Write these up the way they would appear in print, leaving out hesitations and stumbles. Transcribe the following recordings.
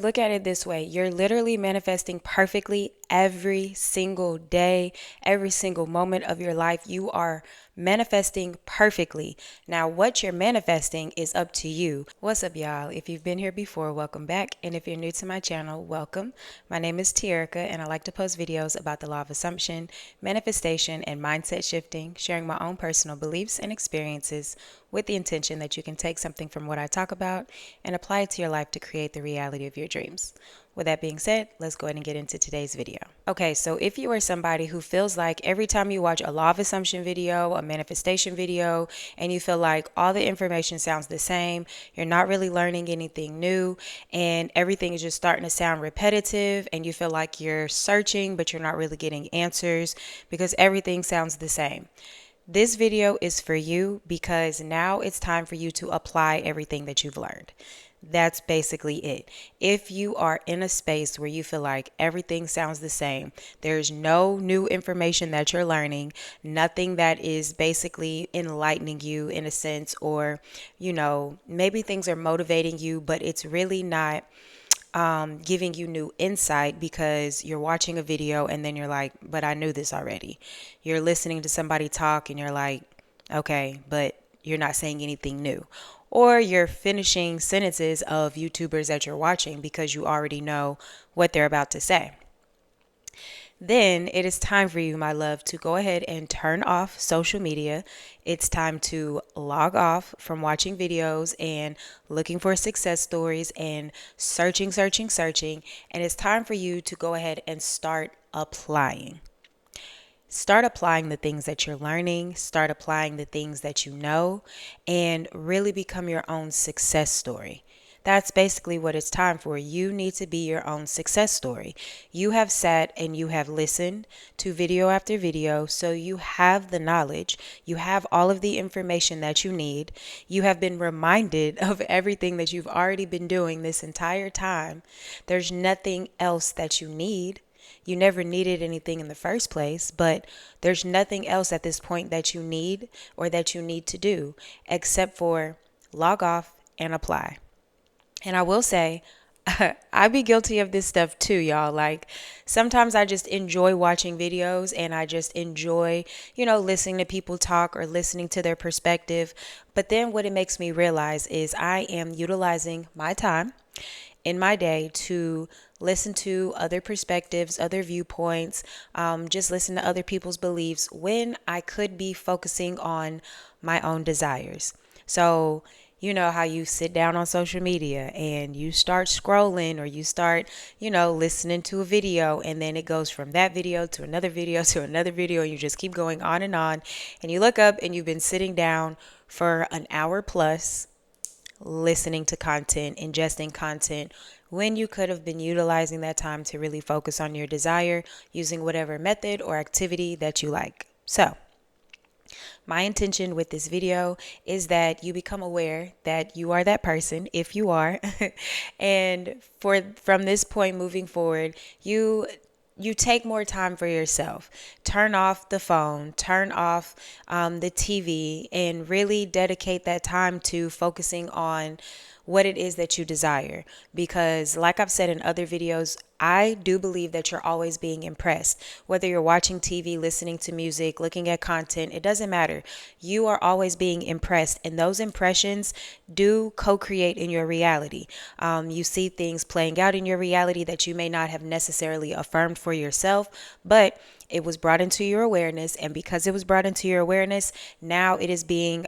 Look at it this way. You're literally manifesting perfectly every single day, every single moment of your life. You are manifesting perfectly. Now, what you're manifesting is up to you. What's up, y'all? If you've been here before, welcome back. And if you're new to my channel, welcome. My name is Tierica, and I like to post videos about the law of assumption, manifestation, and mindset shifting, sharing my own personal beliefs and experiences with the intention that you can take something from what I talk about and apply it to your life to create the reality of your dreams. With that being said, let's go ahead and get into today's video. Okay, so if you are somebody who feels like every time you watch a law of assumption video, a manifestation video, and you feel like all the information sounds the same, you're not really learning anything new, and everything is just starting to sound repetitive, and you feel like you're searching, but you're not really getting answers because everything sounds the same. This video is for you because now it's time for you to apply everything that you've learned. That's basically it. If you are in a space where you feel like everything sounds the same, there's no new information that you're learning, nothing that is basically enlightening you in a sense, or, maybe things are motivating you, but it's really not giving you new insight because you're watching a video and then you're like, but I knew this already. You're listening to somebody talk and you're like, okay, but you're not saying anything new. Or you're finishing sentences of YouTubers that you're watching because you already know what they're about to say. Then it is time for you, my love, to go ahead and turn off social media. It's time to log off from watching videos and looking for success stories and searching. And it's time for you to go ahead and start applying. Start applying the things that you're learning, start applying the things that you know, and really become your own success story. That's basically what it's time for. You need to be your own success story. You have sat and you have listened to video after video, so you have the knowledge. You have all of the information that you need. You have been reminded of everything that you've already been doing this entire time. There's nothing else that you need. You never needed anything in the first place, but there's nothing else at this point that you need or that you need to do except for log off and apply. And I will say, I be guilty of this stuff too, y'all. Like sometimes I just enjoy watching videos and I just enjoy, listening to people talk or listening to their perspective. But then what it makes me realize is I am utilizing my time in my day to listen to other perspectives, other viewpoints, just listen to other people's beliefs when I could be focusing on my own desires. So, you know how you sit down on social media and you start scrolling or you start, listening to a video, and then it goes from that video to another video to another video, and you just keep going on, and you look up and you've been sitting down for an hour plus listening to content, ingesting content, when you could have been utilizing that time to really focus on your desire using whatever method or activity that you like. So, my intention with this video is that you become aware that you are that person, if you are, and from this point moving forward, you take more time for yourself. Turn off the phone, turn off the TV, and really dedicate that time to focusing on what it is that you desire. Because like I've said in other videos, I do believe that you're always being impressed. Whether you're watching TV, listening to music, looking at content, it doesn't matter. You are always being impressed, and those impressions do co-create in your reality. You see things playing out in your reality that you may not have necessarily affirmed for yourself, but it was brought into your awareness, and because it was brought into your awareness, now it is being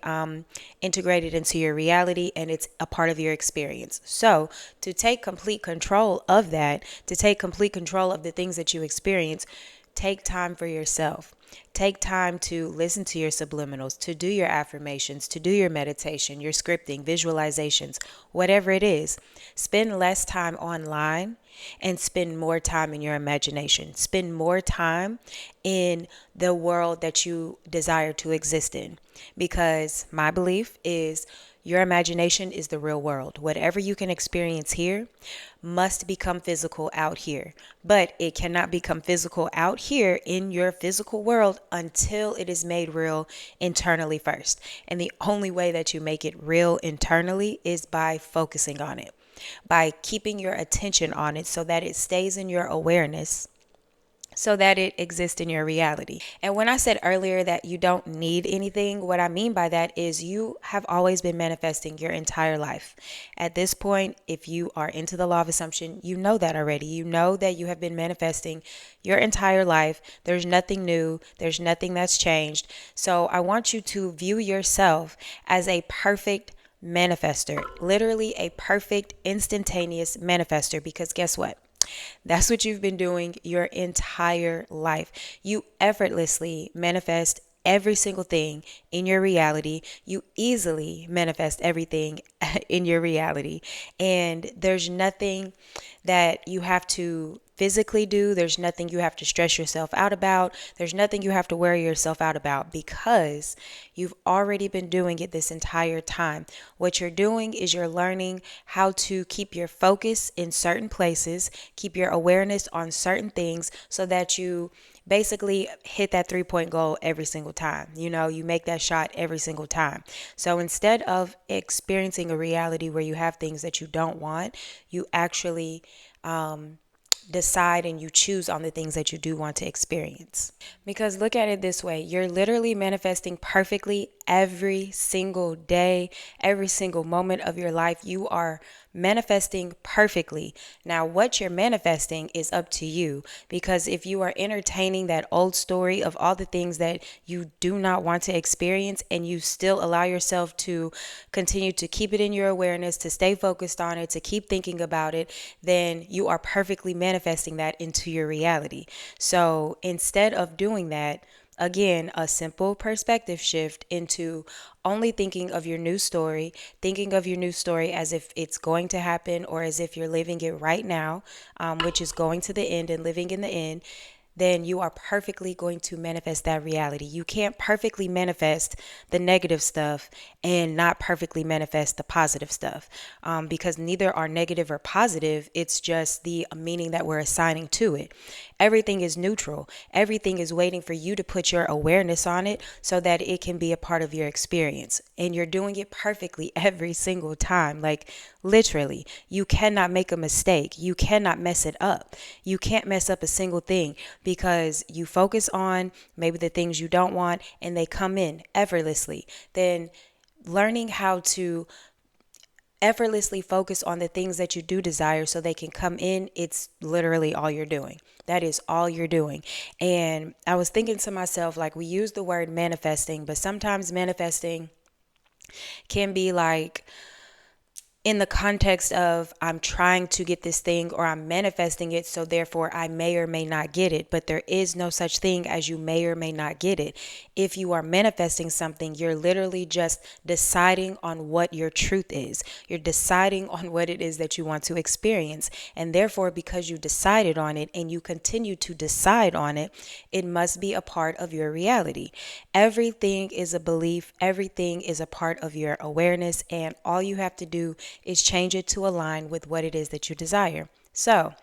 integrated into your reality, and it's a part of your experience. So to take complete control of that, to take complete control of the things that you experience, take time for yourself. Take time to listen to your subliminals, to do your affirmations, to do your meditation, your scripting, visualizations, whatever it is. Spend less time online and spend more time in your imagination. Spend more time in the world that you desire to exist in. Because my belief is your imagination is the real world. Whatever you can experience here must become physical out here. But it cannot become physical out here in your physical world until it is made real internally first. And the only way that you make it real internally is by focusing on it. by keeping your attention on it so that it stays in your awareness, so that it exists in your reality. And when I said earlier that you don't need anything, what I mean by that is you have always been manifesting your entire life. At this point, if you are into the law of assumption, you know that already. You know that you have been manifesting your entire life. There's nothing new, there's nothing that's changed. So I want you to view yourself as a perfect manifester, literally a perfect instantaneous manifester, because guess what? That's what you've been doing your entire life. You effortlessly manifest every single thing in your reality. You easily manifest everything in your reality. And there's nothing that you have to physically do. There's nothing you have to stress yourself out about. There's nothing you have to worry yourself out about because you've already been doing it this entire time. What you're doing is you're learning how to keep your focus in certain places, keep your awareness on certain things so that you basically hit that 3-point goal every single time. You make that shot every single time. So instead of experiencing a reality where you have things that you don't want, you actually decide and you choose on the things that you do want to experience. Because look at it this way, you're literally manifesting perfectly every single day, every single moment of your life. You are manifesting perfectly. Now, what you're manifesting is up to you, because if you are entertaining that old story of all the things that you do not want to experience and you still allow yourself to continue to keep it in your awareness, to stay focused on it, to keep thinking about it, then you are perfectly manifesting that into your reality. So instead of doing that, again, a simple perspective shift into only thinking of your new story, thinking of your new story as if it's going to happen or as if you're living it right now, which is going to the end and living in the end, then you are perfectly going to manifest that reality. You can't perfectly manifest the negative stuff and not perfectly manifest the positive stuff, because neither are negative or positive. It's just the meaning that we're assigning to it. Everything is neutral. Everything is waiting for you to put your awareness on it so that it can be a part of your experience. And you're doing it perfectly every single time. Like literally, you cannot make a mistake. You cannot mess it up. You can't mess up a single thing because you focus on maybe the things you don't want and they come in effortlessly. Then learning how to effortlessly focus on the things that you do desire so they can come in, it's literally all you're doing. That is all you're doing. And I was thinking to myself, like, we use the word manifesting, but sometimes manifesting can be like in the context of I'm trying to get this thing or I'm manifesting it, so therefore I may or may not get it. But there is no such thing as you may or may not get it. If you are manifesting something, you're literally just deciding on what your truth is. You're deciding on what it is that you want to experience. And therefore, because you decided on it and you continue to decide on it, it must be a part of your reality. Everything is a belief. Everything is a part of your awareness. And all you have to do is change it to align with what it is that you desire. So,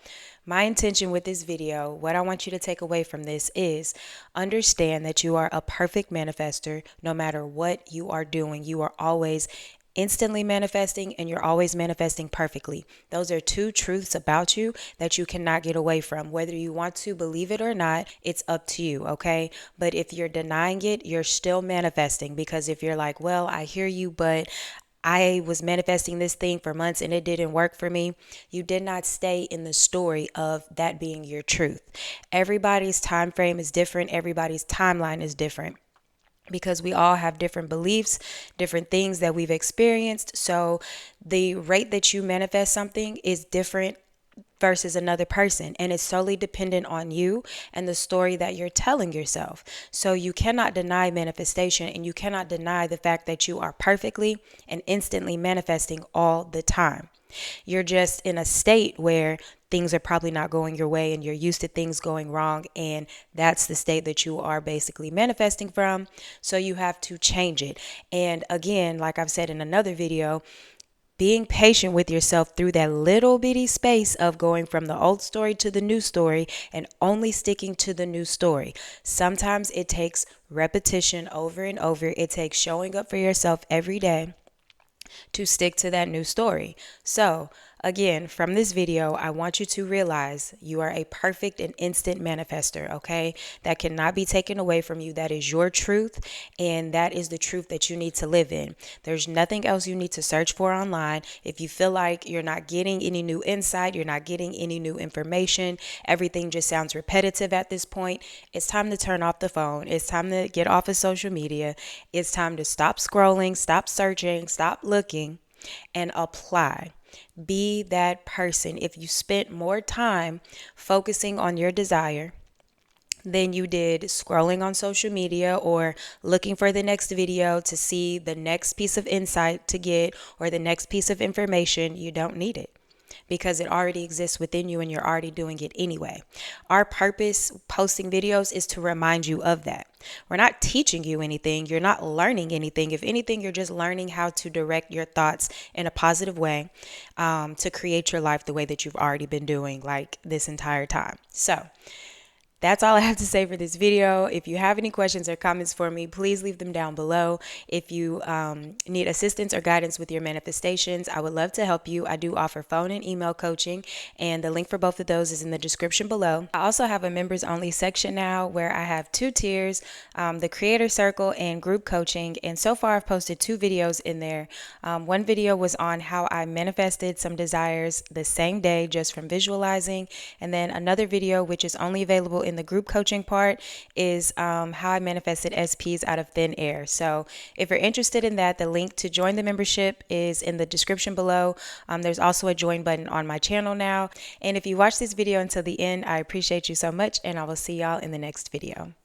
my intention with this video, what I want you to take away from this is understand that you are a perfect manifester no matter what you are doing. You are always instantly manifesting and you're always manifesting perfectly. Those are two truths about you that you cannot get away from. Whether you want to believe it or not, it's up to you, okay? But if you're denying it, you're still manifesting, because if you're like, well, I hear you, but I was manifesting this thing for months and it didn't work for me, you did not stay in the story of that being your truth. Everybody's time frame is different. Everybody's timeline is different, because we all have different beliefs, different things that we've experienced. So the rate that you manifest something is different versus another person, and it's solely dependent on you and the story that you're telling yourself. So you cannot deny manifestation, and you cannot deny the fact that you are perfectly and instantly manifesting all the time. You're just in a state where things are probably not going your way and you're used to things going wrong, and that's the state that you are basically manifesting from. So you have to change it. And again, like I've said in another video, being patient with yourself through that little bitty space of going from the old story to the new story and only sticking to the new story. Sometimes it takes repetition over and over. It takes showing up for yourself every day to stick to that new story. So Again, from this video, I want you to realize you are a perfect and instant manifester, okay? That cannot be taken away from you. That is your truth, and that is the truth that you need to live in. There's nothing else you need to search for online. If you feel like you're not getting any new insight, you're not getting any new information, everything just sounds repetitive at this point, it's time to turn off the phone. It's time to get off of social media. It's time to stop scrolling, stop searching, stop looking, and apply. Be that person. If you spent more time focusing on your desire than you did scrolling on social media or looking for the next video to see the next piece of insight to get or the next piece of information, you don't need it because it already exists within you and you're already doing it anyway. Our purpose posting videos is to remind you of that. We're not teaching you anything. You're not learning anything. If anything, you're just learning how to direct your thoughts in a positive way to create your life the way that you've already been doing like this entire time. So that's all I have to say for this video. If you have any questions or comments for me, please leave them down below. If you need assistance or guidance with your manifestations, I would love to help you. I do offer phone and email coaching, and the link for both of those is in the description below. I also have a members only section now where I have 2 tiers, the creator circle and group coaching. And so far I've posted 2 videos in there. One video was on how I manifested some desires the same day just from visualizing. And then another video, which is only available in the group coaching part, is how I manifested SPs out of thin air. So if you're interested in that, the link to join the membership is in the description below. There's also a join button on my channel now. And if you watch this video until the end, I appreciate you so much, and I will see y'all in the next video.